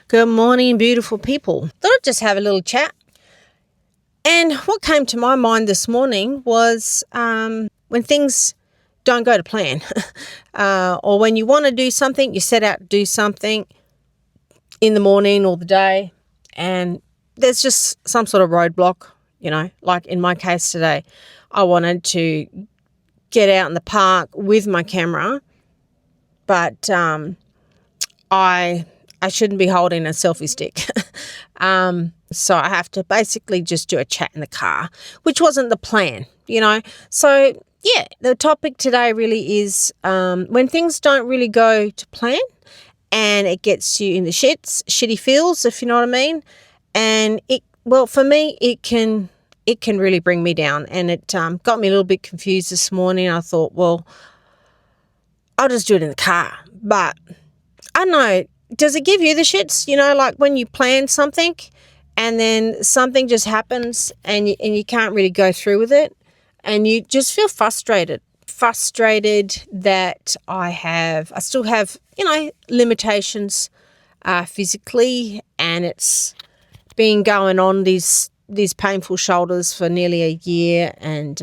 Good morning, beautiful people. Thought I'd just have a little chat. And what came to my mind this morning was when things don't go to plan or when you want to do something, you set out to do something in the morning or the day and there's just some sort of roadblock, like in my case today. I wanted to get out in the park with my camera, but I shouldn't be holding a selfie stick. So I have to basically just do a chat in the car, which wasn't the plan, So, yeah, the topic today really is when things don't really go to plan and it gets you in the shitty feels, if you know what I mean. And for me, it can really bring me down. And it got me a little bit confused this morning. I thought, well, I'll just do it in the car. But I don't know, does it give you the shits? Like when you plan something and then something just happens and you can't really go through with it and you just feel frustrated that I still have, limitations physically, and it's been going on these painful shoulders for nearly a year. And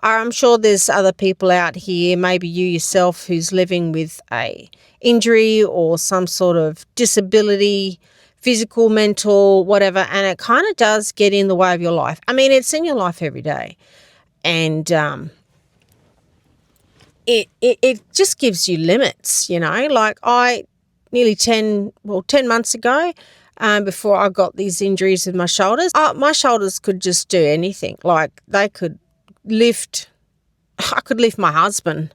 I'm sure there's other people out here, maybe you yourself, who's living with a injury or some sort of disability, physical, mental, whatever, and it kind of does get in the way of your life. I mean, it's in your life every day, and it just gives you limits, Like I nearly 10 months ago, before I got these injuries with my shoulders, my shoulders could just do anything. Like I could lift my husband,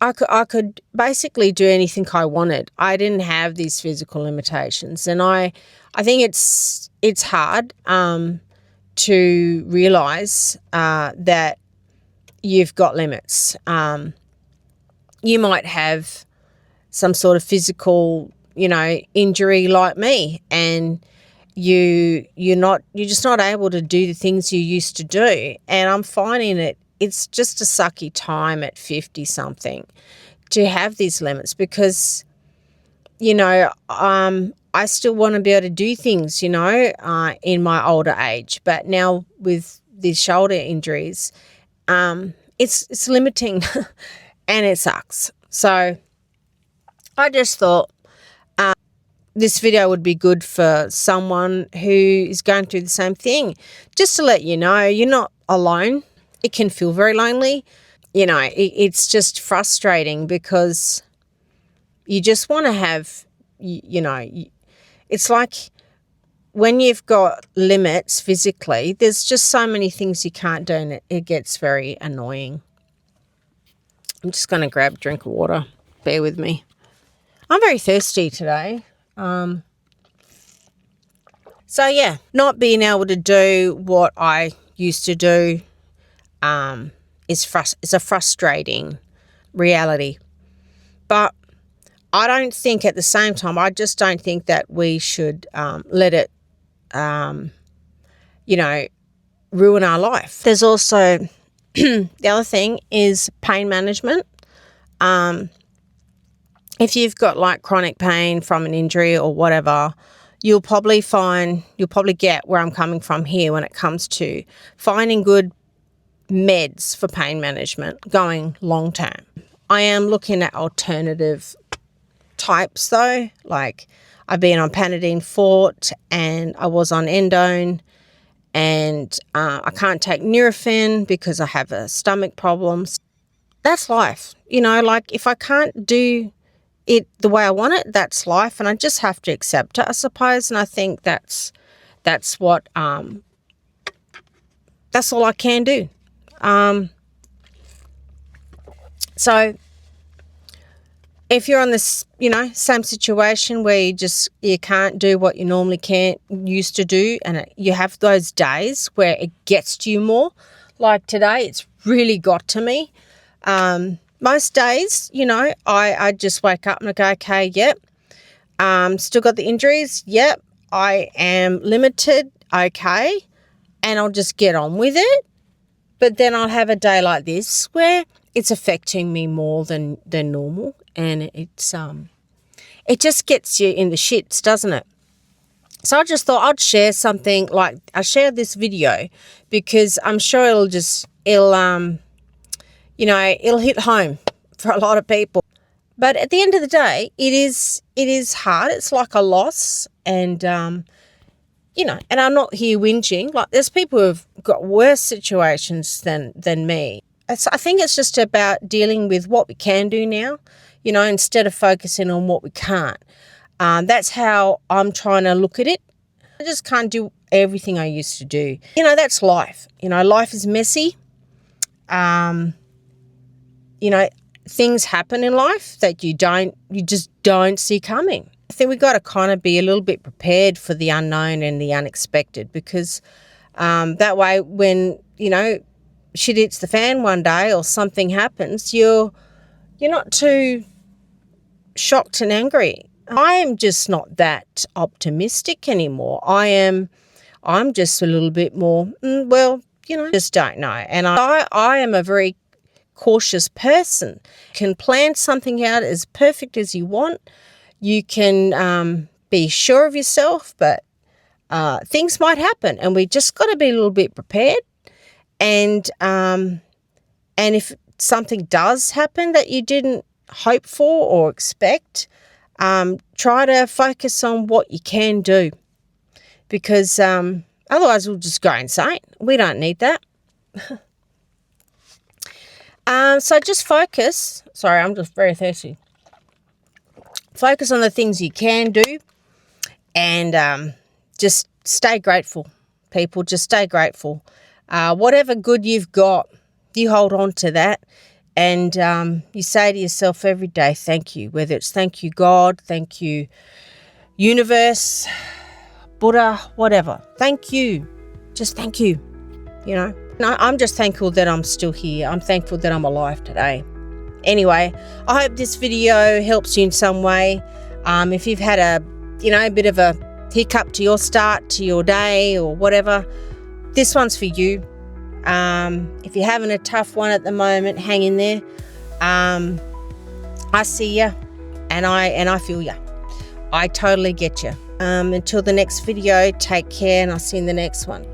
I could basically do anything I wanted. I didn't have these physical limitations, and I think it's hard to realize that you've got limits. You might have some sort of physical, injury like me, and you're just not able to do the things you used to do. And I'm finding it's just a sucky time at 50 something to have these limits because, I still want to be able to do things, in my older age. But now with these shoulder injuries, it's limiting and it sucks. So I just thought this video would be good for someone who is going through the same thing, just to let you know you're not alone. It can feel very lonely. It's just frustrating because you just want to have, it's like when you've got limits physically, there's just so many things you can't do, and it gets very annoying. I'm just going to grab a drink of water. Bear with me. I'm very thirsty today. So yeah, not being able to do what I used to do is a frustrating reality. But I don't think at the same time, I just don't think that we should let it, ruin our life. There's also the other thing is pain management. If you've got like chronic pain from an injury or whatever, you'll probably get where I'm coming from here when it comes to finding good meds for pain management going long term. I am looking at alternative types though, like I've been on Panadine Fort and I was on Endone, and I can't take Nurofen because I have a stomach problems. That's life, like if I can't do it the way I want it, that's life, and I just have to accept it, I suppose. And I think that's what that's all I can do. So if you're on this, same situation where you can't do what you normally used to do, and you have those days where it gets to you more, like today, it's really got to me. Most days, I just wake up and I go, okay, yep, still got the injuries, yep, I am limited, okay, and I'll just get on with it. But then I'll have a day like this where it's affecting me more than normal, and it just gets you in the shits, doesn't it? So I just thought I'd share something, like I shared this video because I'm sure it'll hit home for a lot of people. But at the end of the day, it is hard. It's like a loss, and and I'm not here whinging. Like, there's people who've got worse situations than me. I think it's just about dealing with what we can do now, instead of focusing on what we can't. That's how I'm trying to look at it. I just can't do everything I used to do. That's life. Life is messy. Things happen in life that you just don't see coming. I think we've got to kind of be a little bit prepared for the unknown and the unexpected, because that way when, shit hits the fan one day or something happens, you're not too shocked and angry. I am just not that optimistic anymore. I'm just a little bit more, just don't know. And I am a very cautious person. You can plan something out as perfect as you want. You can be sure of yourself, but things might happen, and we just got to be a little bit prepared. And if something does happen that you didn't hope for or expect, try to focus on what you can do, because otherwise we'll just go insane. We don't need that. So just focus. Sorry, I'm just very thirsty. Focus on the things you can do, and just stay grateful, people. Just stay grateful. Whatever good you've got, you hold on to that, and you say to yourself every day, thank you. Whether it's thank you God, thank you universe, Buddha, whatever. Thank you. Just thank you, I'm just thankful that I'm still here. I'm thankful that I'm alive today. Anyway, I hope this video helps you in some way. If you've had a bit of a hiccup to your start to your day or whatever, this one's for you. If you're having a tough one at the moment, hang in there. I see you, and I feel you. I totally get you. Until the next video, take care, and I'll see you in the next one.